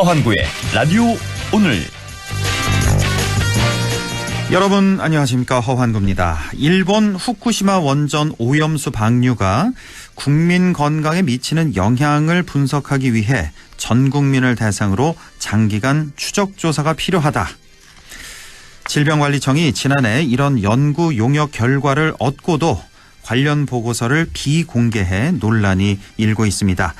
허환구의 라디오 오늘. 여러분 안녕하십니까, 허환구입니다. 일본 후쿠시마 원전 오염수 방류가 국민 건강에 미치는 영향을 분석하기 위해 전 국민을 대상으로 장기간 추적 조사가 필요하다. 질병관리청이 지난해 이런 연구 용역 결과를 얻고도 관련 보고서를 비공개해 논란이 일고 있습니다.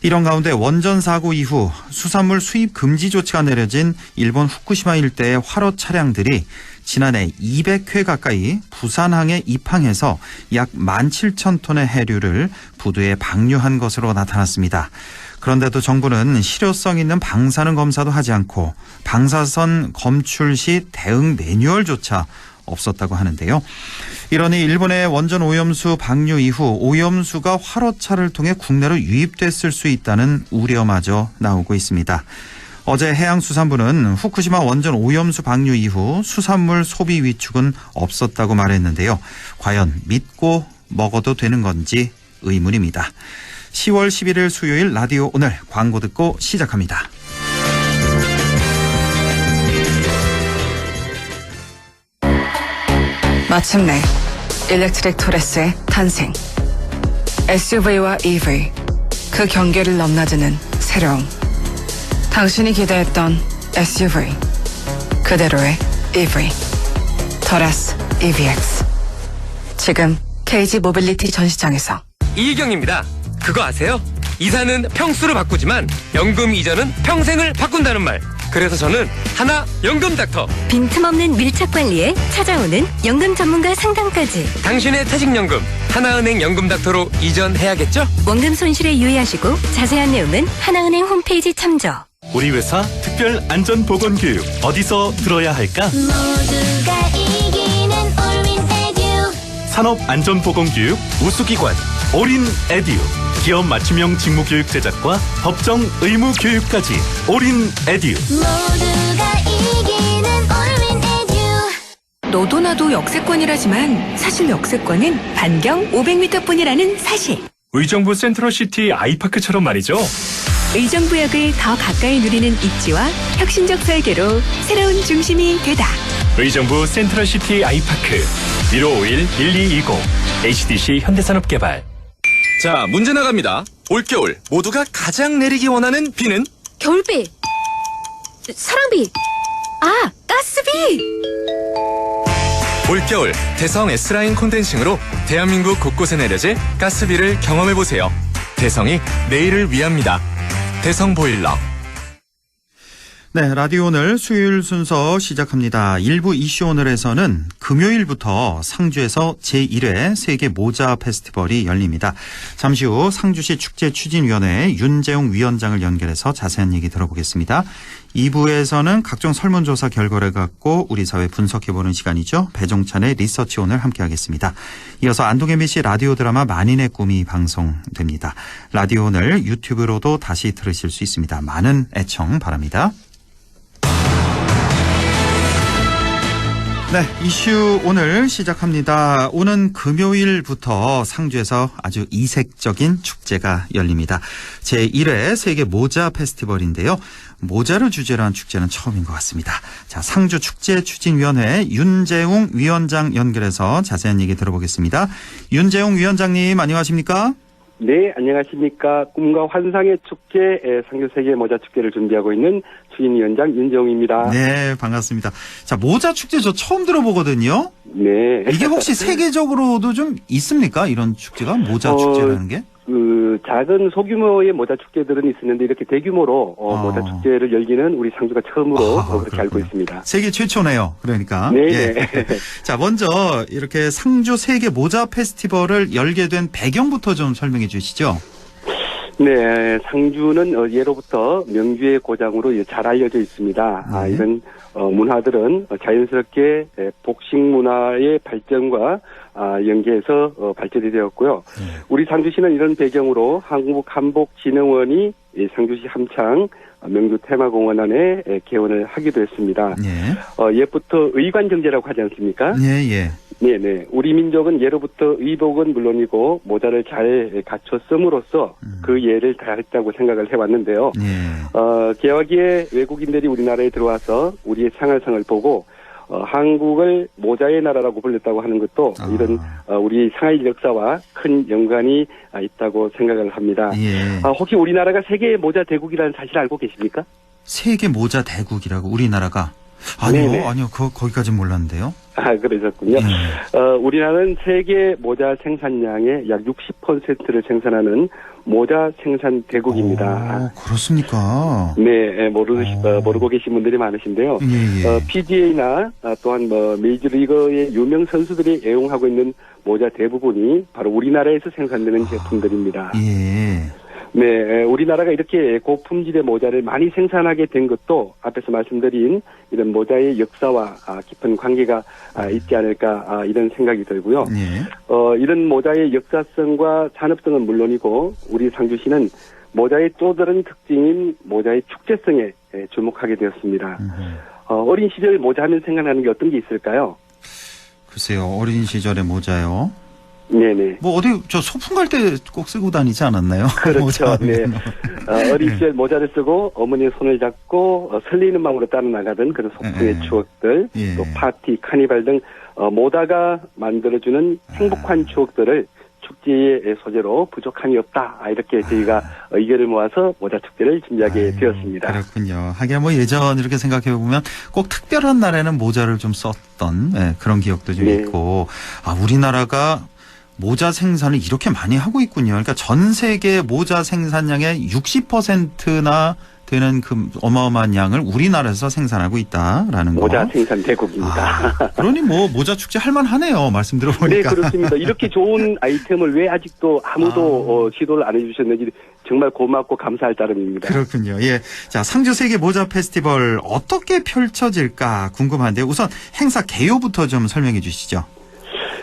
이런 가운데 원전 사고 이후 수산물 수입 금지 조치가 내려진 일본 후쿠시마 일대의 화로 차량들이 지난해 200회 가까이 부산항에 입항해서 약 17,000톤의 해류를 부두에 방류한 것으로 나타났습니다. 그런데도 정부는 실효성 있는 방사능 검사도 하지 않고 방사선 검출 시 대응 매뉴얼조차 없었다고 하는데요. 이러니 일본의 원전 오염수 방류 이후 오염수가 화로차를 통해 국내로 유입됐을 수 있다는 우려마저 나오고 있습니다. 어제 해양수산부는 후쿠시마 원전 오염수 방류 이후 수산물 소비 위축은 없었다고 말했는데요. 과연 믿고 먹어도 되는 건지 의문입니다. 10월 11일 수요일 라디오 오늘 광고 듣고 시작합니다. 마침내 일렉트릭 토레스의 탄생. SUV와 EV, 그 경계를 넘나드는 새로움. 당신이 기대했던 SUV, 그대로의 EV. 토레스 EVX. 지금 KG 모빌리티 전시장에서. 이희경입니다. 그거 아세요? 이사는 평수를 바꾸지만 연금 이전은 평생을 바꾼다는 말. 그래서 저는 하나 연금 닥터. 빈틈없는 밀착 관리에 찾아오는 연금 전문가 상담까지. 당신의 퇴직연금 하나은행 연금 닥터로 이전해야겠죠? 원금 손실에 유의하시고 자세한 내용은 하나은행 홈페이지 참조. 우리 회사 특별 안전보건교육 어디서 들어야 할까? 모두가 이기는 올윈 에듀. 산업안전보건교육 우수기관 올인에듀. 기업 맞춤형 직무교육 제작과 법정 의무교육까지 올인에듀. 모두가 이기는 올윈 에듀. 너도 나도 역세권이라지만 사실 역세권은 반경 500m 뿐이라는 사실. 의정부 센트럴시티 아이파크처럼 말이죠. 의정부역을 더 가까이 누리는 입지와 혁신적 설계로 새로운 중심이 되다. 의정부 센트럴시티 아이파크 1551-1220 HDC 현대산업개발. 자, 문제 나갑니다. 올겨울 모두가 가장 내리기 원하는 비는? 겨울비, 사랑비, 가스비. 올겨울 대성 S라인 콘덴싱으로 대한민국 곳곳에 내려질 가스비를 경험해보세요. 대성이 내일을 위합니다. 대성 보일러. 네, 라디오 오늘 수요일 순서 시작합니다. 일부 이슈 오늘에서는 금요일부터 상주에서 제1회 세계 모자 페스티벌이 열립니다. 잠시 후 상주시 축제추진위원회 윤재웅 위원장을 연결해서 자세한 얘기 들어보겠습니다. 2부에서는 각종 설문조사 결과를 갖고 우리 사회 분석해보는 시간이죠. 배종찬의 리서치 오늘 함께하겠습니다. 이어서 안동 MBC 라디오 드라마 만인의 꿈이 방송됩니다. 라디오 오늘 유튜브로도 다시 들으실 수 있습니다. 많은 애청 바랍니다. 네, 이슈 오늘 시작합니다. 오는 금요일부터 상주에서 아주 이색적인 축제가 열립니다. 제1회 세계 모자 페스티벌인데요. 모자를 주제로 한 축제는 처음인 것 같습니다. 자, 상주 축제추진위원회 윤재웅 위원장 연결해서 자세한 얘기 들어보겠습니다. 윤재웅 위원장님 안녕하십니까? 네, 안녕하십니까. 꿈과 환상의 축제 상주 세계 모자 축제를 준비하고 있는 추진위원장 윤재웅입니다. 네, 반갑습니다. 자, 모자 축제 저 처음 들어보거든요. 네. 이게 혹시 세계적으로도 좀 있습니까? 이런 축제가 모자 축제라는 게? 작은 소규모의 모자 축제들은 있었는데 이렇게 대규모로 모자 축제를 열기는 우리 상주가 처음으로 그렇게 알고 있습니다. 세계 최초네요. 그러니까. 네. 예. 자, 먼저 이렇게 상주 세계 모자 페스티벌을 열게 된 배경부터 좀 설명해 주시죠. 네, 상주는 예로부터 명주의 고장으로 잘 알려져 있습니다. 네. 이런 문화들은 자연스럽게 복식 문화의 발전과 연계해서 발전이 되었고요. 우리 상주시는 이런 배경으로 한국한복진흥원이 상주시 함창 명주 테마공원 안에 개원을 하기도 했습니다. 예. 옛부터 의관정제라고 하지 않습니까? 예, 예. 네네. 우리 민족은 예로부터 의복은 물론이고 모자를 잘 갖춰 씀으로써 그 예를 다했다고 생각을 해왔는데요. 개화기에 외국인들이 우리나라에 들어와서 우리의 생활상을 보고 한국을 모자의 나라라고 불렸다고 하는 것도 이런 우리 상하이 역사와 큰 연관이 있다고 생각을 합니다. 혹시 우리나라가 세계 모자 대국이라는 사실 알고 계십니까? 세계 모자 대국이라고 우리나라가? 아니요, 네네. 아니요. 거기까지는 몰랐는데요. 그러셨군요. 우리나라는 세계 모자 생산량의 약 60%를 생산하는 모자 생산 대국입니다. 그렇습니까? 네, 모르고 계신 분들이 많으신데요. PGA나 또한 메이저리거의 유명 선수들이 애용하고 있는 모자 대부분이 바로 우리나라에서 생산되는 제품들입니다. 네, 우리나라가 이렇게 고품질의 모자를 많이 생산하게 된 것도 앞에서 말씀드린 이런 모자의 역사와 깊은 관계가 있지 않을까 이런 생각이 들고요. 이런 모자의 역사성과 산업성은 물론이고 우리 상주시는 모자의 또 다른 특징인 모자의 축제성에 주목하게 되었습니다. 어린 시절 모자 하면 생각나는 게 어떤 게 있을까요? 글쎄요, 어린 시절의 모자요. 네네. 뭐 어디 저 소풍 갈 때 꼭 쓰고 다니지 않았나요? 그렇죠. 네. 어린 시절 모자를 쓰고 어머니의 손을 잡고 설레이는 마음으로 따라 나가던 그런 소풍의 추억들, 또 파티, 카니발 등 모자가 만들어주는 행복한 추억들을 축제의 소재로 부족함이 없다. 이렇게 저희가 의견을 모아서 모자 축제를 준비하게 되었습니다. 그렇군요. 하긴 뭐 예전 이렇게 생각해 보면 꼭 특별한 날에는 모자를 좀 썼던 그런 기억도 좀 있고, 우리나라가 모자 생산을 이렇게 많이 하고 있군요. 그러니까 전 세계 모자 생산량의 60%나 되는 그 어마어마한 양을 우리나라에서 생산하고 있다라는 거. 모자 생산 대국입니다. 그러니 뭐 모자 축제 할만하네요. 말씀 들어보니까. 네, 그렇습니다. 이렇게 좋은 아이템을 왜 아직도 아무도 시도를 안 해주셨는지 정말 고맙고 감사할 따름입니다. 그렇군요. 예, 자, 상주 세계 모자 페스티벌 어떻게 펼쳐질까 궁금한데요. 우선 행사 개요부터 좀 설명해 주시죠.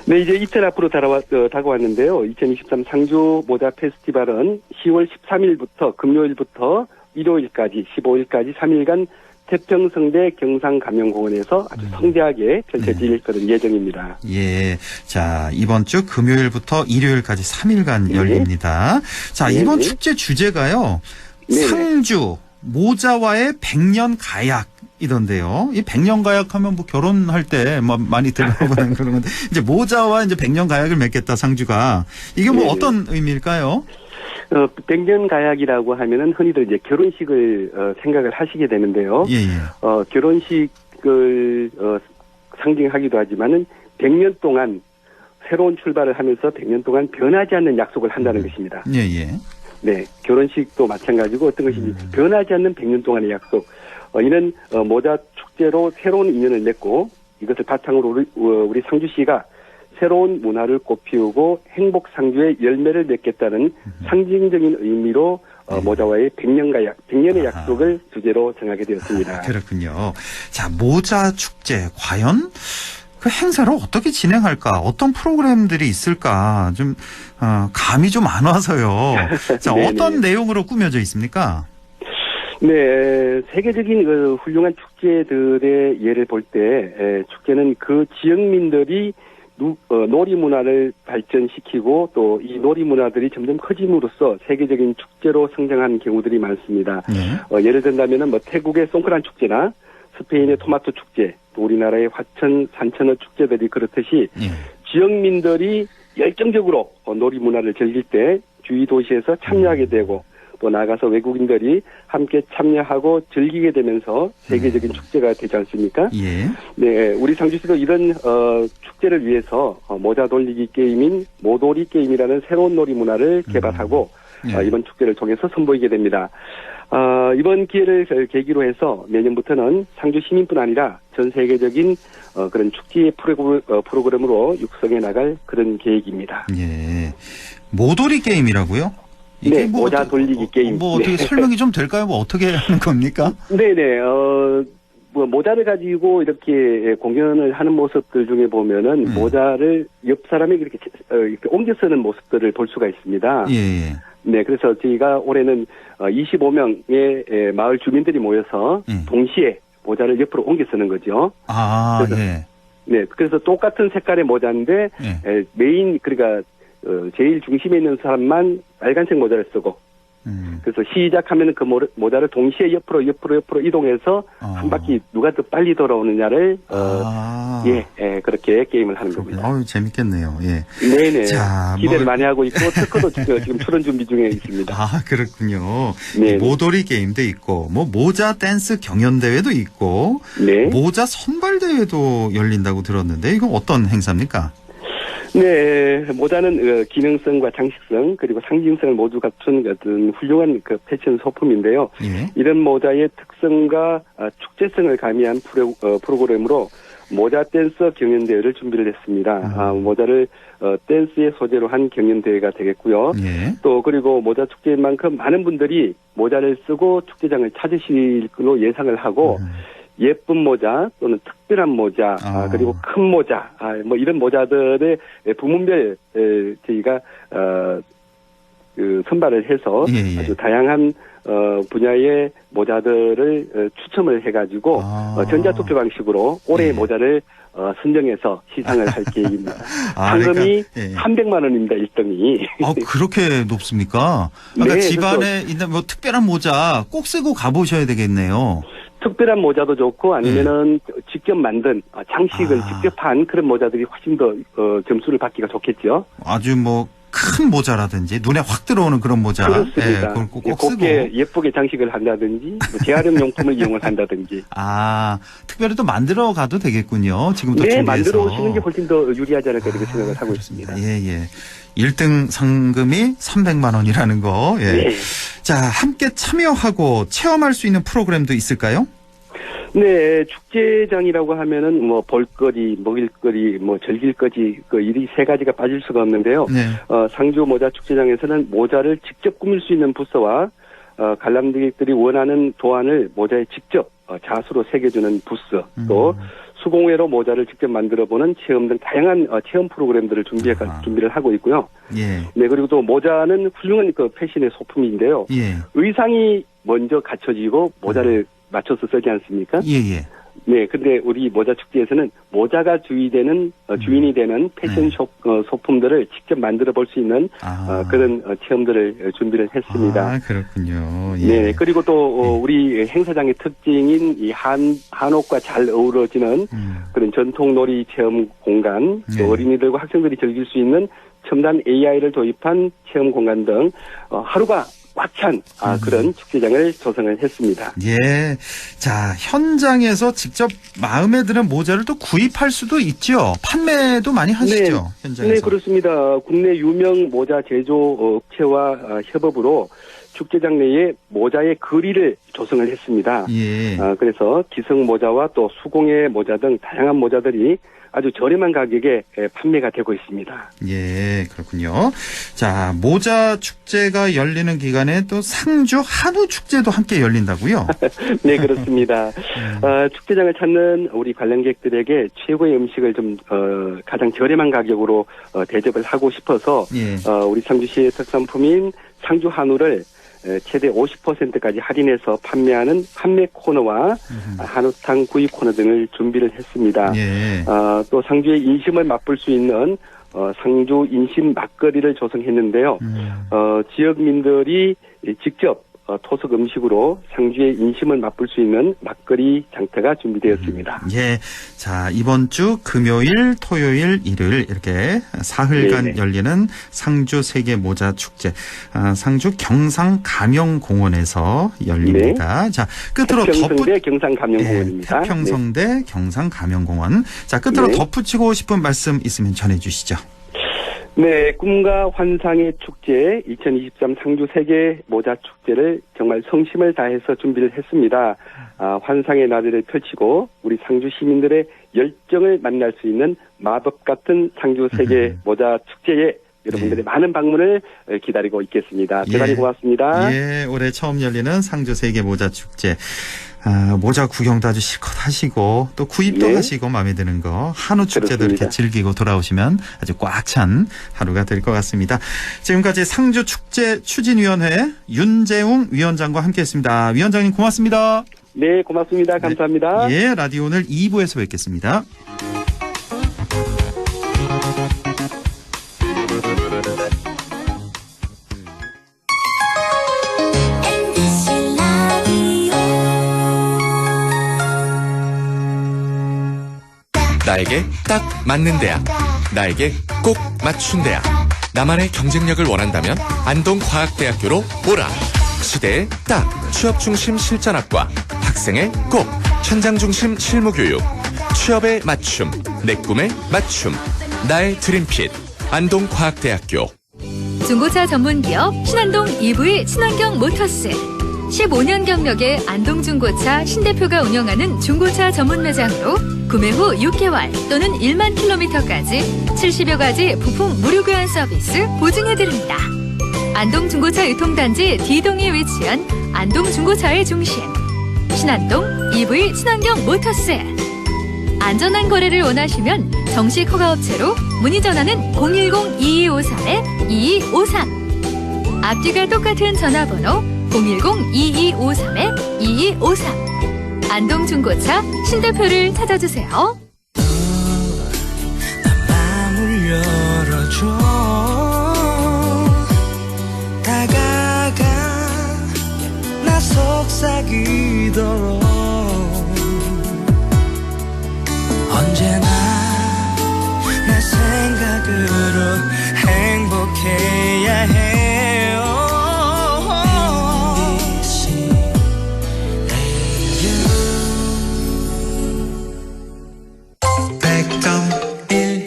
네, 이제 이틀 앞으로 다가왔는데요. 2023 상주 모자 페스티벌은 10월 13일부터 금요일부터 일요일까지 15일까지 3일간 태평성대 경상감영공원에서 아주 성대하게 펼쳐질 그런 예정입니다. 예, 자, 이번 주 금요일부터 일요일까지 3일간 열립니다. 자, 이번 축제 주제가요. 상주 모자와의 백년 가약이던데요. 이 백년 가약하면 뭐 결혼할 때 뭐 많이 들어보는 그런 건데 이제 모자와 이제 백년 가약을 맺겠다 상주가 이게 뭐 어떤 의미일까요? 백년 가약이라고 하면은 흔히들 이제 결혼식을 생각을 하시게 되는데요. 결혼식을 상징하기도 하지만은 100년 동안 새로운 출발을 하면서 100년 동안 변하지 않는 약속을 한다는 것입니다. 네, 결혼식도 마찬가지고 어떤 것인지 변하지 않는 100년 동안의 약속. 이는 모자 축제로 새로운 인연을 맺고 이것을 바탕으로 우리 상주시가 새로운 문화를 꽃피우고 행복 상주의 열매를 맺겠다는 상징적인 의미로 모자와의 100년의 약속을 주제로 정하게 되었습니다. 그렇군요. 자, 모자 축제 과연 그 행사를 어떻게 진행할까? 어떤 프로그램들이 있을까? 좀 감이 좀 안 와서요. 자, 어떤 내용으로 꾸며져 있습니까? 네, 세계적인 그 훌륭한 축제들의 예를 볼 때 축제는 그 지역민들이 놀이 문화를 발전시키고 또 이 놀이 문화들이 점점 커짐으로써 세계적인 축제로 성장하는 경우들이 많습니다. 예를 든다면은 뭐 태국의 송크란 축제나 스페인의 토마토 축제, 또 우리나라의 화천 산천어 축제들이 그렇듯이 지역민들이 열정적으로 놀이 문화를 즐길 때 주위 도시에서 참여하게 되고 또 나가서 외국인들이 함께 참여하고 즐기게 되면서 세계적인 축제가 되지 않습니까? 네, 우리 상주시도 이런 축제를 위해서 모자 돌리기 게임인 모돌이 게임이라는 새로운 놀이 문화를 개발하고 이번 축제를 통해서 선보이게 됩니다. 이번 기회를 계기로 해서 내년부터는 상주 시민뿐 아니라 전 세계적인 그런 축제 프로그램으로 육성해 나갈 그런 계획입니다. 예, 모돌이 게임이라고요? 네, 모자 돌리기 게임. 뭐 어떻게 설명이 좀 될까요? 뭐 어떻게 하는 겁니까? 네네. 뭐 모자를 가지고 이렇게 공연을 하는 모습들 중에 보면은 모자를 옆 사람이 이렇게 옮겨 쓰는 모습들을 볼 수가 있습니다. 네, 그래서 저희가 올해는 25명의 마을 주민들이 모여서 동시에 모자를 옆으로 옮겨 쓰는 거죠. 그래서 네, 그래서 똑같은 색깔의 모자인데 네. 메인 그러니까 제일 중심에 있는 사람만 빨간색 모자를 쓰고 그래서 시작하면 그 모자를 동시에 옆으로 이동해서 한 바퀴 누가 더 빨리 돌아오느냐를 그렇게 게임을 하는 겁니다. 재밌겠네요. 예. 네네. 자, 기대를 많이 하고 있고 특허도 지금 출원 준비 중에 있습니다. 아, 그렇군요. 네. 모돌이 게임도 있고, 모자 댄스 경연 대회도 있고, 네. 모자 선발 대회도 열린다고 들었는데 이건 어떤 행사입니까? 네, 모자는 기능성과 장식성 그리고 상징성을 모두 갖춘 어떤 훌륭한 그 패션 소품인데요. 예. 이런 모자의 특성과 축제성을 가미한 프로그램으로 모자 댄스 경연 대회를 준비를 했습니다. 모자를 댄스의 소재로 한 경연 대회가 되겠고요. 예. 또 그리고 모자 축제인 만큼 많은 분들이 모자를 쓰고 축제장을 찾으실 걸로 예상을 하고. 예쁜 모자 또는 특별한 모자 그리고 큰 모자 이런 모자들의 부문별 저희가 선발을 해서 아주 다양한 분야의 모자들을 추첨을 해가지고 전자투표 방식으로 올해의 모자를 선정해서 시상을 할 계획입니다. 상금이 300만 원입니다. 1등이. 그렇게 높습니까? 그러니까 네, 집안에 있는 특별한 모자 꼭 쓰고 가보셔야 되겠네요. 특별한 모자도 좋고 아니면은 직접 만든 장식을 직접 한 그런 모자들이 훨씬 더 점수를 받기가 좋겠죠. 아주 큰 모자라든지 눈에 확 들어오는 그런 모자. 그렇습니다. 그걸 꼭 곱게 쓰고. 예쁘게 장식을 한다든지 재활용 용품을 이용을 한다든지. 특별히 또 만들어 가도 되겠군요. 지금부터 준비해서. 만들어 오시는 게 훨씬 더 유리하지 않을까 이렇게 생각을 하고 있습니다. 예. 1등 상금이 300만 원이라는 거. 예. 네. 자, 함께 참여하고 체험할 수 있는 프로그램도 있을까요? 네, 축제장이라고 하면은 볼거리, 먹일거리, 즐길거리 이 세 가지가 빠질 수가 없는데요. 네. 상주 모자 축제장에서는 모자를 직접 꾸밀 수 있는 부스와 관람객들이 원하는 도안을 모자에 직접 자수로 새겨주는 부스, 또 수공예로 모자를 직접 만들어보는 체험 등 다양한 체험 프로그램들을 준비를 하고 있고요. 예. 네, 그리고 또 모자는 훌륭한 패션의 소품인데요. 예. 의상이 먼저 갖춰지고 모자를 맞춰서 쓰지 않습니까? 예. 네, 근데 우리 모자 축제에서는 모자가 주인이 되는 패션 소품들을 직접 만들어 볼 수 있는 그런 체험들을 준비를 했습니다. 그렇군요. 예. 네, 그리고 또 우리 행사장의 특징인 이 한옥과 잘 어우러지는 그런 전통 놀이 체험 공간, 또 어린이들과 학생들이 즐길 수 있는 첨단 AI를 도입한 체험 공간 등 하루가 꽉 찬 그런 축제장을 조성을 했습니다. 예. 자, 현장에서 직접 마음에 드는 모자를 또 구입할 수도 있죠. 판매도 많이 하시죠. 현장에서. 네, 그렇습니다. 국내 유명 모자 제조 업체와 협업으로 축제장 내에 모자의 거리를 조성을 했습니다. 예. 그래서 기성 모자와 또 수공예 모자 등 다양한 모자들이 아주 저렴한 가격에 판매가 되고 있습니다. 예, 그렇군요. 자, 모자 축제가 열리는 기간에 또 상주 한우 축제도 함께 열린다고요? 네, 그렇습니다. 축제장을 찾는 우리 관람객들에게 최고의 음식을 좀 가장 저렴한 가격으로 대접을 하고 싶어서 우리 상주시의 특산품인 상주 한우를 최대 50%까지 할인해서 판매하는 판매 코너와 한우탕 구이 코너 등을 준비를 했습니다. 또 상주의 인심을 맛볼 수 있는 상주 인심 막거리를 조성했는데요. 지역민들이 직접 토속 음식으로 상주의 인심을 맛볼 수 있는 막거리 장터가 준비되었습니다. 예. 자, 이번 주 금요일, 토요일, 일요일 이렇게 사흘간 열리는 상주 세계 모자 축제. 상주 경상 감영공원에서 열립니다. 자, 끝으로 태평성대 경상 감영공원입니다. 태평성대 경상 감영공원. 자, 끝으로 덧붙이고 싶은 말씀 있으면 전해 주시죠. 네, 꿈과 환상의 축제 2023 상주 세계 모자 축제를 정말 성심을 다해서 준비를 했습니다. 환상의 나들을 펼치고 우리 상주 시민들의 열정을 만날 수 있는 마법 같은 상주 세계 모자 축제에 여러분들의 많은 방문을 기다리고 있겠습니다. 대단히 고맙습니다. 예, 올해 처음 열리는 상주 세계 모자 축제. 모자 구경도 아주 실컷 하시고 또 구입도 하시고 마음에 드는 거 한우 축제도 이렇게 즐기고 돌아오시면 아주 꽉 찬 하루가 될 것 같습니다. 지금까지 상주 축제 추진위원회 윤재웅 위원장과 함께했습니다. 위원장님 고맙습니다. 네, 고맙습니다. 감사합니다. 예, 라디오 오늘 2부에서 뵙겠습니다. 나에게 딱 맞는 대학, 나에게 꼭 맞춘 대학. 나만의 경쟁력을 원한다면 안동과학대학교로 오라. 시대의 딱 취업중심 실전학과, 학생의 꼭 현장중심 실무교육, 취업의 맞춤, 내 꿈의 맞춤, 나의 드림핏 안동과학대학교. 중고차 전문기업 신안동 EV 친환경 모터스. 15년 경력의 안동중고차 신대표가 운영하는 중고차 전문 매장으로 구매 후 6개월 또는 1만 킬로미터까지 70여 가지 부품 무료 교환 서비스 보증해드립니다. 안동중고차 유통단지 D동에 위치한 안동중고차의 중심 신안동 EV 친환경 모터스. 안전한 거래를 원하시면 정식 허가업체로 문의 전화는 010-2253-2253. 앞뒤가 똑같은 전화번호 010-2253-2253. 안동중고차 신대표를 찾아주세요. 마음을 열어줘. 다가가 나 속삭이도록 언제나 내 생각으로 행복해야 해요.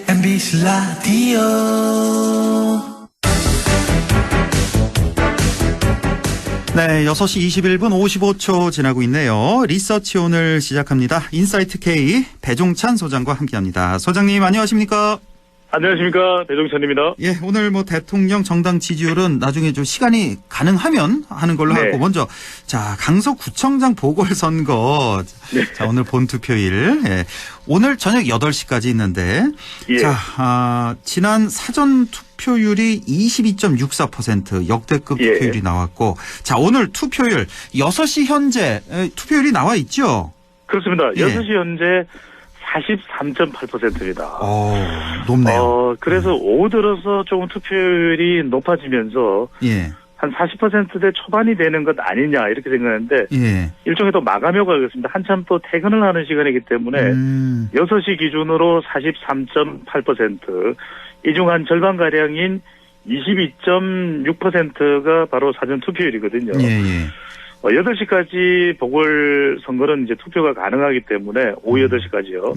MBC 라디오. 네, 6시 21분 55초 지나고 있네요. 리서치 오늘 시작합니다. 인사이트 K 배종찬 소장과 함께합니다. 소장님 안녕하십니까? 안녕하십니까, 배종찬입니다. 예, 오늘 뭐 대통령 정당 지지율은 나중에 좀 시간이 가능하면 하는 걸로 하고 먼저 자 강서구청장 보궐선거 자 오늘 본투표일 오늘 저녁 8시까지 있는데 자 지난 사전 투표율이 22.64% 역대급 투표율이 나왔고 자 오늘 투표율 6시 현재 투표율이 나와 있죠? 그렇습니다. 6시 현재 43.8%입니다. 높네요. 그래서 오후 들어서 조금 투표율이 높아지면서 한 40%대 초반이 되는 것 아니냐 이렇게 생각하는데 일종의 또 마감효과가 있습니다. 한참 또 퇴근을 하는 시간이기 때문에 6시 기준으로 43.8%, 이 중 한 절반가량인 22.6%가 바로 사전 투표율이거든요. 8시까지 보궐선거는 이제 투표가 가능하기 때문에 오후 8시까지요.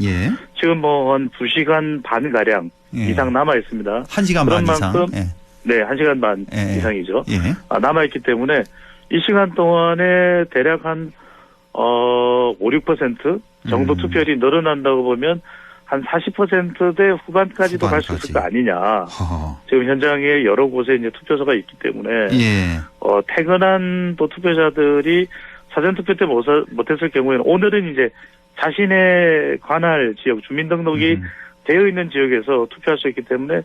지금 뭐 한 2시간 반가량 이상 남아있습니다. 1시간 반 이상. 네, 1시간 반 이상이죠. 남아있기 때문에 이 시간 동안에 대략 한 5, 6% 정도 투표율이 늘어난다고 보면 한 40%대 후반까지도 갈 수 있을 거 아니냐. 지금 현장에 여러 곳에 이제 투표소가 있기 때문에 퇴근한 또 투표자들이 사전 투표 때 못했을 경우에는 오늘은 이제 자신의 관할 지역 주민등록이 되어 있는 지역에서 투표할 수 있기 때문에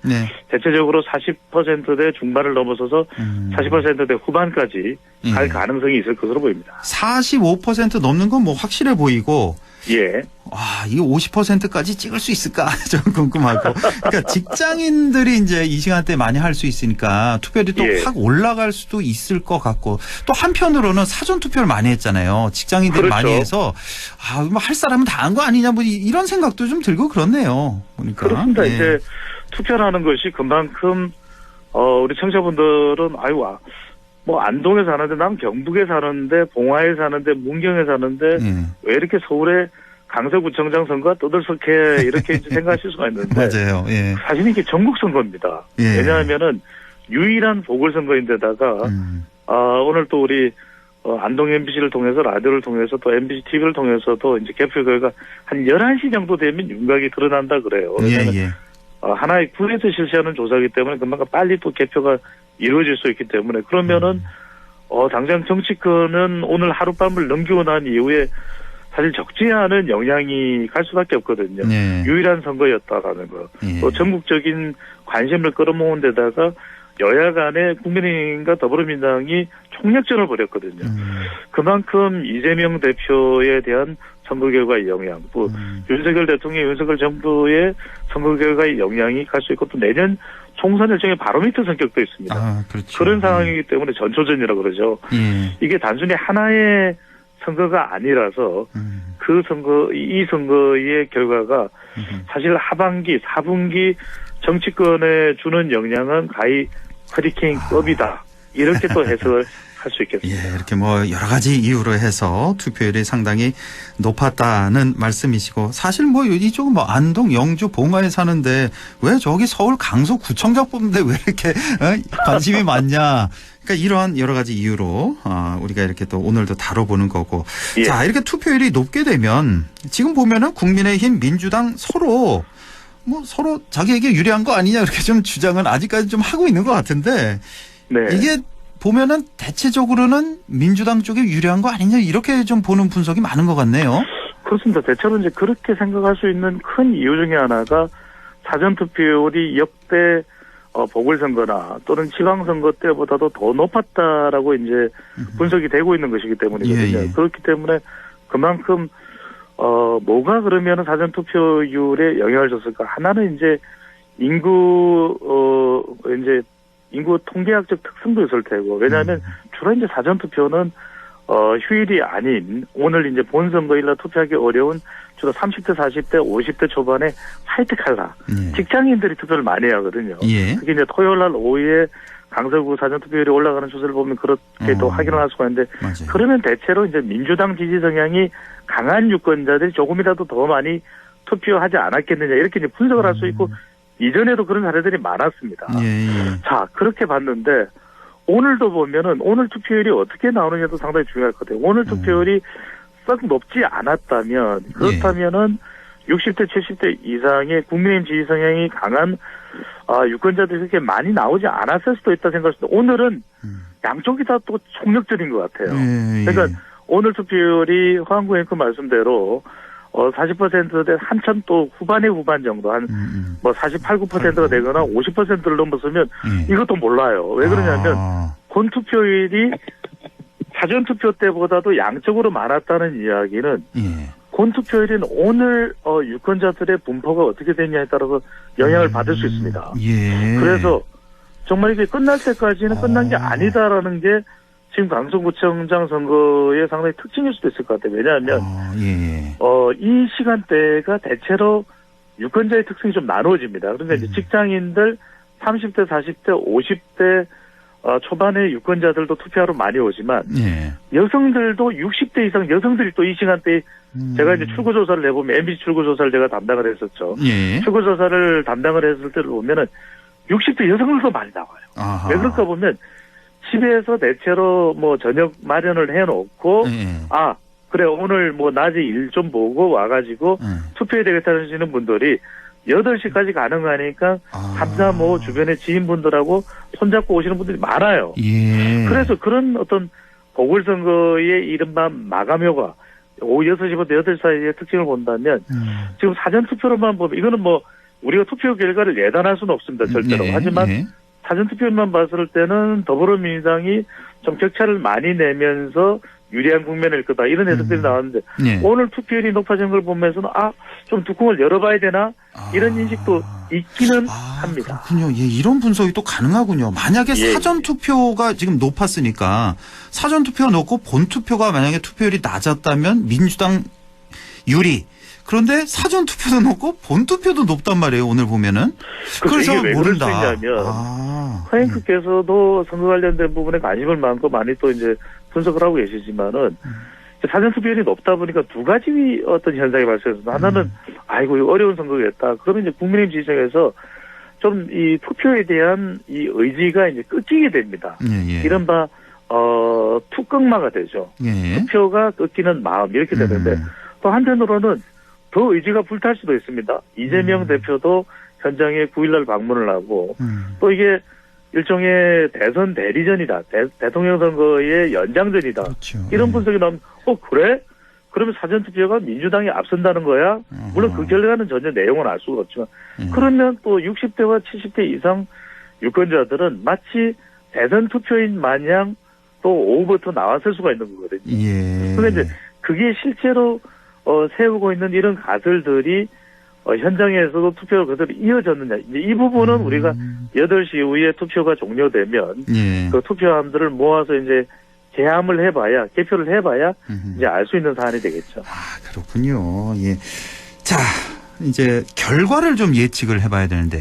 대체적으로 40%대 중반을 넘어서서 40%대 후반까지 갈 가능성이 있을 것으로 보입니다. 45% 넘는 건 뭐 확실해 보이고 와, 이게 50%까지 찍을 수 있을까? 좀 궁금하고. 그러니까 직장인들이 이제 이 시간대 많이 할 수 있으니까 투표율이 또 확 올라갈 수도 있을 것 같고 또 한편으로는 사전 투표를 많이 했잖아요. 직장인들이 많이 해서 아, 뭐 할 사람은 다 한 거 아니냐 뭐 이런 생각도 좀 들고 그렇네요. 보니까. 그렇습니다. 이제 투표라는 것이 그만큼 우리 청취자분들은 뭐 안동에 사는데 난 경북에 사는데 봉화에 사는데 문경에 사는데 왜 이렇게 서울에 강서구청장 선거가 떠들썩해 이렇게 생각하실 수가 있는데 맞아요. 사실 이게 전국 선거입니다. 왜냐하면은 유일한 보궐선거인데다가 오늘 또 우리 안동 MBC를 통해서 라디오를 통해서 또 MBC TV를 통해서도 이제 개표 결과 한 11시 정도 되면 윤곽이 드러난다 그래요. 왜냐하면 하나의 구에서 실시하는 조사이기 때문에 그만큼 빨리 또 개표가 이루어질 수 있기 때문에 그러면은 당장 정치권은 오늘 하룻밤을 넘기고 난 이후에 사실 적지 않은 영향이 갈 수밖에 없거든요. 유일한 선거였다라는 거. 또 전국적인 관심을 끌어모은 데다가 여야 간에 국민의힘과 더불어민주당이 총력전을 벌였거든요. 그만큼 이재명 대표에 대한 선거 결과의 영향, 또 윤석열 대통령, 윤석열 정부의 선거 결과의 영향이 갈 수 있고 또 내년 총선 일정의 바로미터 성격도 있습니다. 그렇죠. 그런 상황이기 때문에 전초전이라고 그러죠. 이게 단순히 하나의 선거가 아니라서 이 선거의 결과가 사실 하반기, 4분기 정치권에 주는 영향은 가히 허리케인급이다. 이렇게 또 해석을 할 수 있겠습니다. 예, 이렇게 뭐 여러 가지 이유로 해서 투표율이 상당히 높았다는 말씀이시고 사실 뭐 이쪽은 뭐 안동, 영주, 봉화에 사는데 왜 저기 서울 강서구청장 뽑는데 왜 이렇게 관심이 많냐. 그러니까 이러한 여러 가지 이유로 우리가 이렇게 또 오늘도 다뤄보는 거고. 예. 자, 이렇게 투표율이 높게 되면 지금 보면은 국민의힘, 민주당 서로 자기에게 유리한 거 아니냐 이렇게 좀 주장은 아직까지 좀 하고 있는 것 같은데 네. 이게 보면은 대체적으로는 민주당 쪽에 유리한 거 아니냐 이렇게 좀 보는 분석이 많은 것 같네요. 그렇습니다. 대체로 이제 그렇게 생각할 수 있는 큰 이유 중에 하나가 사전투표율이 역대 보궐선거나 또는 지방선거 때보다도 더 높았다라고 이제 분석이 되고 있는 것이기 때문이거든요. 예, 예. 그렇기 때문에 그만큼 뭐가 그러면 사전투표율에 영향을 줬을까? 하나는 이제 인구 통계학적 특성도 있을 테고, 왜냐하면 주로 이제 사전투표는 휴일이 아닌 오늘 이제 본선거일날 투표하기 어려운 주로 30대, 40대, 50대 초반에 화이트 칼라 직장인들이 투표를 많이 하거든요. 예. 그게 이제 토요일날 오후에 강서구 사전투표율이 올라가는 추세를 보면 그렇게 또 확인을 할 수가 있는데, 맞아요. 그러면 대체로 이제 민주당 지지 성향이 강한 유권자들이 조금이라도 더 많이 투표하지 않았겠느냐 이렇게 이제 분석을 할 수 있고, 이전에도 그런 사례들이 많았습니다. 예, 예. 자, 그렇게 봤는데 오늘도 보면은 오늘 투표율이 어떻게 나오느냐도 상당히 중요할 것 같아요. 오늘 투표율이 썩 높지 않았다면, 그렇다면은 60대, 70대 이상의 국민의힘 지지 성향이 강한 유권자들이 그렇게 많이 나오지 않았을 수도 있다 생각했는데, 오늘은 양쪽이 다 또 총력전인 것 같아요. 예, 예. 그러니까 오늘 투표율이 황구 앵커 말씀대로 40%대 한참 또 후반의 후반 정도 뭐 48, 9%가 되거나 50%를 넘었으면 이것도 몰라요. 왜 그러냐면 본투표율이 사전투표 때보다도 양적으로 많았다는 이야기는 본투표율은 오늘 유권자들의 분포가 어떻게 되냐에 따라서 영향을 받을 수 있습니다. 예. 그래서 정말 이게 끝날 때까지는 끝난 게 아니다라는 게 지금 강서구청장 선거의 상당히 특징일 수도 있을 것 같아요. 왜냐하면 이 시간대가 대체로 유권자의 특성이 좀 나누어집니다. 그러니까 이제 직장인들 30대, 40대, 50대 초반의 유권자들도 투표하러 많이 오지만 여성들도 60대 이상 여성들이 또 이 시간대에 제가 이제 출구조사를 해보면 MBC 출구조사를 제가 담당을 했었죠. 출구조사를 담당을 했을 때를 보면은 60대 여성들도 많이 나와요. 아하. 왜 그럴까 보면 집에서 대체로 뭐 저녁 마련을 해놓고 그래 오늘 뭐 낮에 일 좀 보고 와가지고 투표해야 되겠다 하시는 분들이 8시까지 가능하니까 3, 4, 5 주변의 지인분들하고 손잡고 오시는 분들이 많아요. 예. 그래서 그런 어떤 보궐선거의 이른바 마감효과 오후 6시부터 8시 사이의 특징을 본다면 지금 사전투표로만 보면 이거는 뭐 우리가 투표 결과를 예단할 수는 없습니다. 절대로. 하지만 사전투표만 봤을 때는 더불어민주당이 좀 격차를 많이 내면서 유리한 국면일 거다. 이런 해석들이 나왔는데 오늘 투표율이 높아진 걸 보면서는 좀 뚜껑을 열어봐야 되나? 이런 인식도 있기는 합니다. 그렇군요. 예, 이런 분석이 또 가능하군요. 만약에 사전투표가 지금 높았으니까 사전투표가 높고 본투표가 만약에 투표율이 낮았다면 민주당 유리. 그런데 사전투표도 높고 본투표도 높단 말이에요. 오늘 보면은. 그래서 이게 왜 모른다. 그럴 수 있냐면 화행크께서도 선거 관련된 부분에 관심을 많고 많이 또 이제 분석을 하고 계시지만은 사전투표율이 높다 보니까 두 가지 어떤 현상이 발생했습니다. 하나는 아이고 이거 어려운 선거겠다. 그러면 이제 국민의힘 지지층에서 좀 이 투표에 대한 이 의지가 이제 꺾이게 됩니다. 이른바 투꺾마가 되죠. 투표가 꺾이는 마음 이렇게 되는데 또 한편으로는 더 의지가 불탈 수도 있습니다. 이재명 대표도 현장에 9일날 방문을 하고 또 이게 일종의 대선 대리전이다. 대통령 선거의 연장전이다. 그렇죠. 이런 분석이 나오면 그래? 그러면 사전투표가 민주당이 앞선다는 거야? 물론 그 결과는 전혀 내용은 알 수가 없지만 그러면 또 60대와 70대 이상 유권자들은 마치 대선 투표인 마냥 또 오후부터 나왔을 수가 있는 거거든요. 그런데 이제 그게 실제로 세우고 있는 이런 가설들이 현장에서도 투표가 그대로 이어졌느냐. 이제 이 부분은 우리가 8시 이후에 투표가 종료되면 그 투표함들을 모아서 이제 개함을 해봐야, 개표를 해봐야 이제 알 수 있는 사안이 되겠죠. 아, 그렇군요. 예. 자, 이제 결과를 좀 예측을 해봐야 되는데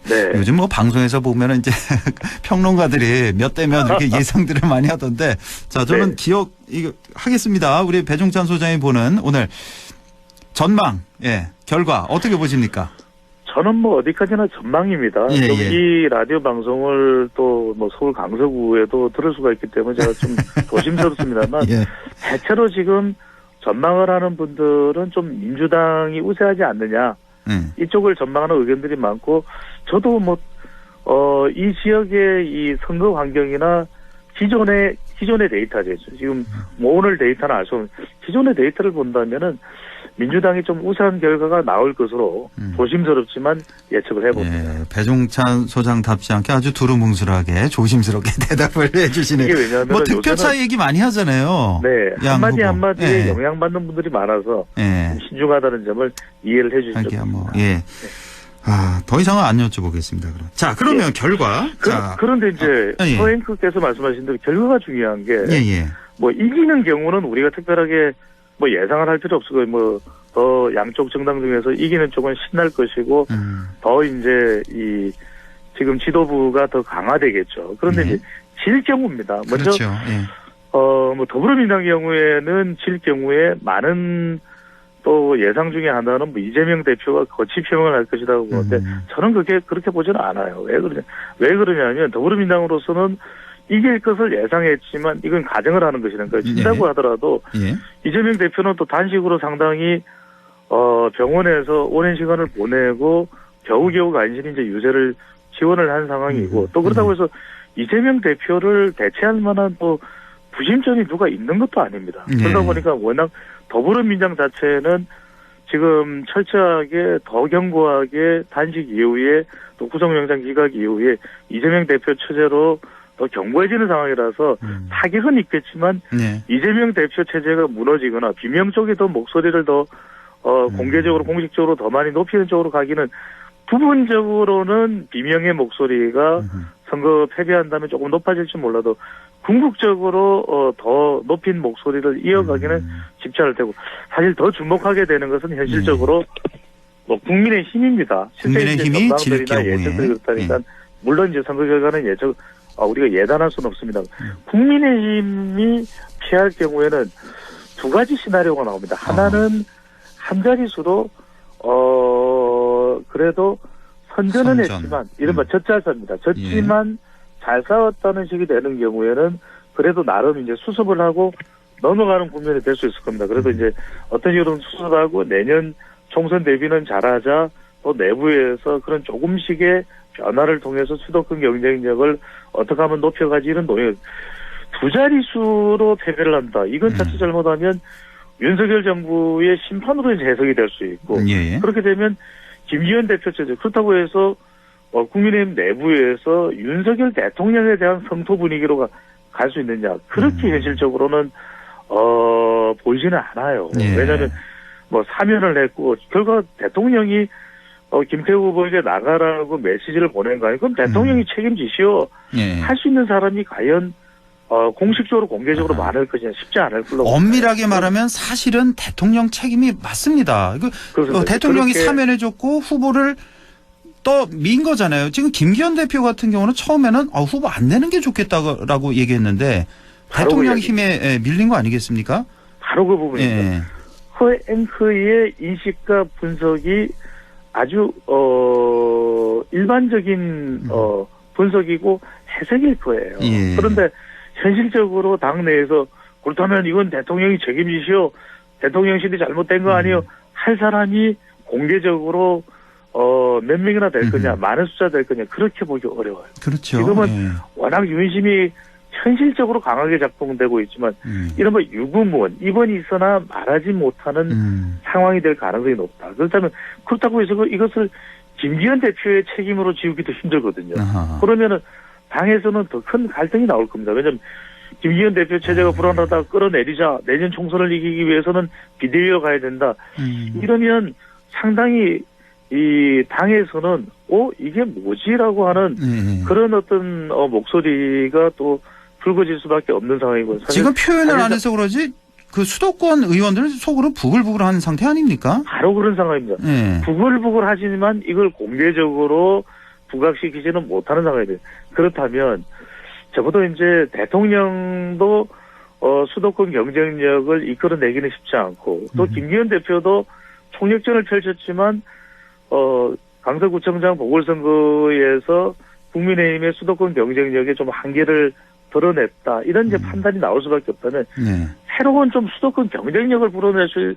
네. 요즘 뭐 방송에서 보면은 이제 평론가들이 몇 대 몇 이렇게 예상들을 많이 하던데 자, 저는 네. 이거 하겠습니다. 우리 배종찬 소장이 보는 오늘 전망, 예, 결과 어떻게 보십니까? 저는 뭐 어디까지나 전망입니다. 예, 좀 예. 이 라디오 방송을 또 뭐 서울 강서구에도 들을 수가 있기 때문에 제가 좀 조심스럽습니다만 예. 대체로 지금 전망을 하는 분들은 좀 민주당이 우세하지 않느냐 이쪽을 전망하는 의견들이 많고 저도 뭐 이 지역의 이 선거 환경이나 기존의 데이터죠. 지금 뭐 오늘 데이터는 알 수 없는 기존의 데이터를 본다면은 민주당이 좀 우세한 결과가 나올 것으로 조심스럽지만 예측을 해봅니다. 예, 배종찬 소장답지 않게 아주 두루뭉술하게 조심스럽게 대답을 해주시네요. 이게 왜냐하면 뭐 득표차 얘기 많이 하잖아요. 네, 양 한마디 후보. 한마디에 예. 영향받는 분들이 많아서 예. 좀 신중하다는 점을 이해를 해주시죠. 하기야 뭐, 예. 아, 더 이상은 안 여쭤보겠습니다. 그럼. 자, 그러면 결과. 자. 그런데 이제 예. 서앵커께서 말씀하신 대로 결과가 중요한 게 예. 뭐 이기는 경우는 우리가 특별하게 뭐 예상을 할 필요 없고 뭐 더 양쪽 정당 중에서 이기는 쪽은 신날 것이고 더 이제 이 지금 지도부가 더 강화되겠죠. 그런데 이제 질 경우입니다. 먼저 그렇죠. 예. 뭐 더불어민주당 경우에는 질 경우에 많은 또 예상 중에 하나는 뭐 이재명 대표가 거취 표명을 할 것이라고 보는데 저는 그렇게 보지는 않아요. 왜 그러냐면 더불어민주당으로서는 이길 것을 예상했지만 이건 가정을 하는 것이라는 거예요. 진다고 하더라도 이재명 대표는 또 단식으로 상당히 병원에서 오랜 시간을 보내고 겨우겨우 간신히 이제 유세를 지원을 한 상황이고 또 그렇다고 해서 이재명 대표를 대체할 만한 또 부심점이 누가 있는 것도 아닙니다. 그러다 보니까 워낙 더불어민주당 자체는 지금 철저하게 더 견고하게 단식 이후에 또 구속영장 기각 이후에 이재명 대표 체제로 더 견고해지는 상황이라서 타격은 있겠지만 이재명 대표 체제가 무너지거나 비명 쪽이 더 목소리를 더 공개적으로 공식적으로 더 많이 높이는 쪽으로 가기는 부분적으로는 비명의 목소리가 선거 패배한다면 조금 높아질지 몰라도 궁극적으로 더 높인 목소리를 이어가기는 쉽지 않을 테고 사실 더 주목하게 되는 것은 현실적으로 뭐 국민의 힘입니다. 국민의힘이 질 경우에 예측들이 그렇다니까 물론 이제 선거 결과는 우리가 예단할 수는 없습니다. 국민의힘이 피할 경우에는 두 가지 시나리오가 나옵니다. 하나는 한 자릿수로 그래도 선전은 했지만 이른바 젖잘싸입니다. 졌지만 잘 싸웠다는 식이 되는 경우에는 그래도 나름 이제 수습을 하고 넘어가는 국면이 될 수 있을 겁니다. 그래도 이제 어떤 식으로 수습하고 내년 총선 대비는 잘하자 또 내부에서 그런 조금씩의 변화를 통해서 수도권 경쟁력을 어떻게 하면 높여가지 이런 노력. 두 자릿수로 패배를 한다. 이건 자칫 잘못하면 윤석열 정부의 심판으로 이제 해석이 될 수 있고 그렇게 되면 김기현 대표 체제 그렇다고 해서 국민의힘 내부에서 윤석열 대통령에 대한 성토 분위기로 갈 수 있느냐 그렇게 현실적으로는 보이지는 않아요. 왜냐하면 뭐 사면을 했고 결과 대통령이 김태우 후보에게 나가라고 메시지를 보낸 거 아니에요. 그럼 대통령이 책임지시오. 할 수 있는 사람이 과연 공식적으로 공개적으로 많을 것이냐 쉽지 않을 걸로. 엄밀하게 말하면 사실은 대통령 책임이 맞습니다. 대통령이 사면해줬고 후보를 또 민 거잖아요. 지금 김기현 대표 같은 경우는 처음에는 후보 안 내는 게 좋겠다라고 얘기했는데 대통령 힘에 밀린 거 아니겠습니까? 바로 그 부분입니다. 허앵커의 인식과 분석이 아주 일반적인 분석이고 해석일 거예요. 그런데 현실적으로 당내에서 그렇다면 이건 대통령이 책임지시오. 대통령실이 잘못된 거 아니에요. 할 사람이 공개적으로 몇 명이나 될 거냐, 많은 숫자 될 거냐 그렇게 보기 어려워요. 그렇죠. 지금은 워낙 윤심이 현실적으로 강하게 작동되고 있지만 이런 뭐 유구무원 이번이 있어나 말하지 못하는 상황이 될 가능성이 높다. 그렇다고 해서 이것을 김기현 대표의 책임으로 지우기도 힘들거든요. 그러면은 당에서는 더 큰 갈등이 나올 겁니다. 왜냐하면 김기현 대표 체제가 불안하다 끌어내리자 내년 총선을 이기기 위해서는 비대위로 가야 된다. 이러면 상당히 이 당에서는 이게 뭐지라고 하는 그런 어떤 목소리가 또 불거질 수밖에 없는 상황이고. 지금 표현을 안 해서 그러지 그 수도권 의원들은 속으로 부글부글한 상태 아닙니까? 바로 그런 상황입니다. 네. 부글부글 하지만 이걸 공개적으로 부각시키지는 못하는 상황이에요. 그렇다면 적어도 이제 대통령도 수도권 경쟁력을 이끌어내기는 쉽지 않고 또 김기현 대표도 총력전을 펼쳤지만 강서구청장 보궐선거에서 국민의힘의 수도권 경쟁력에 좀 한계를 드러냈다. 이런 이제 판단이 나올 수밖에 없다면 네. 새로운 좀 수도권 경쟁력을 풀어낼 수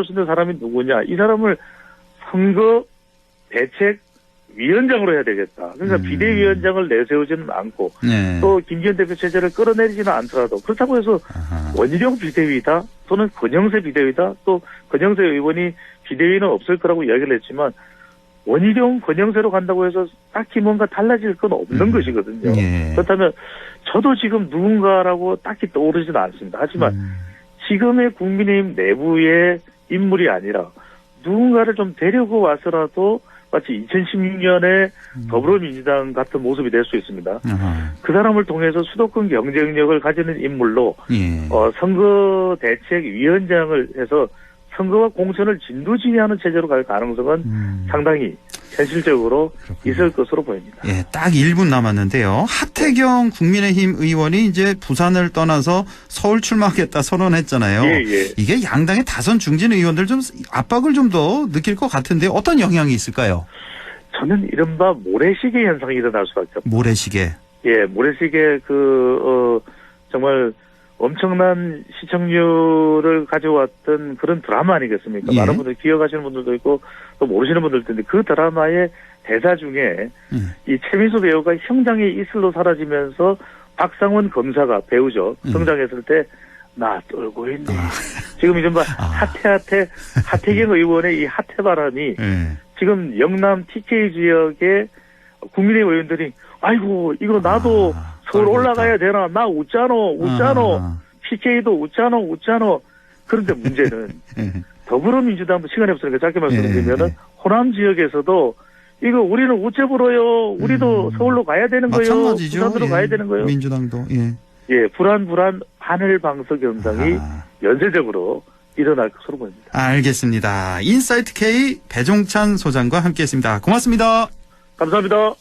있는 사람이 누구냐. 이 사람을 선거 대책 위원장으로 해야 되겠다. 그러니까 비대위원장을 내세우지는 않고 네. 또 김기현 대표 체제를 끌어내리지는 않더라도 그렇다고 해서 원희룡 비대위다 또는 권영세 비대위다 또 권영세 의원이 비대위는 없을 거라고 이야기를 했지만 원희룡 권영세로 간다고 해서 딱히 뭔가 달라질 건 없는 것이거든요. 예. 그렇다면 저도 지금 누군가라고 딱히 떠오르지는 않습니다. 하지만 지금의 국민의힘 내부의 인물이 아니라 누군가를 좀 데리고 와서라도 마치 2016년에 더불어민주당 같은 모습이 될 수 있습니다. 그 사람을 통해서 수도권 경쟁력을 가지는 인물로 예. 선거 대책위원장을 해서 선거와 공천을 진두지휘하는 체제로 갈 가능성은 상당히 현실적으로 그렇군요. 있을 것으로 보입니다. 예, 딱 1분 남았는데요. 하태경 국민의힘 의원이 이제 부산을 떠나서 서울 출마하겠다 선언했잖아요. 예, 예. 이게 양당의 다선 중진 의원들 좀 압박을 좀 더 느낄 것 같은데 어떤 영향이 있을까요? 저는 이른바 모래시계 현상이 일어날 수밖에 없습니다. 모래시계. 예, 모래시계 정말 엄청난 시청률을 가져왔던 그런 드라마 아니겠습니까? 예. 많은 분들 기억하시는 분들도 있고 또 모르시는 분들도 있는데 그 드라마의 대사 중에 이 최민수 배우가 형장의 이슬로 사라지면서 박상원 검사가 배우죠. 성장했을 때 나 떨고 있네. 지금 이른바 하태경 의원의 이 하태바람이 지금 영남 TK 지역의 국민의힘 의원들이 아이고 이거 나도 서울 올라가야 되나? 나 웃잖아. PK도 웃잖아. 그런데 문제는 더불어민주당도 시간이 없으니까 짧게 말씀드리면은 호남 지역에서도 이거 우리는 우체부로요. 우리도 서울로 가야 되는 거예요. 마찬가지죠. 부산으로 예. 가야 되는 거예요. 민주당도. 예. 예, 불안 하늘 방석 현상이 연쇄적으로 일어날 것으로 보입니다. 알겠습니다. 인사이트 K 배종찬 소장과 함께했습니다. 고맙습니다. 감사합니다.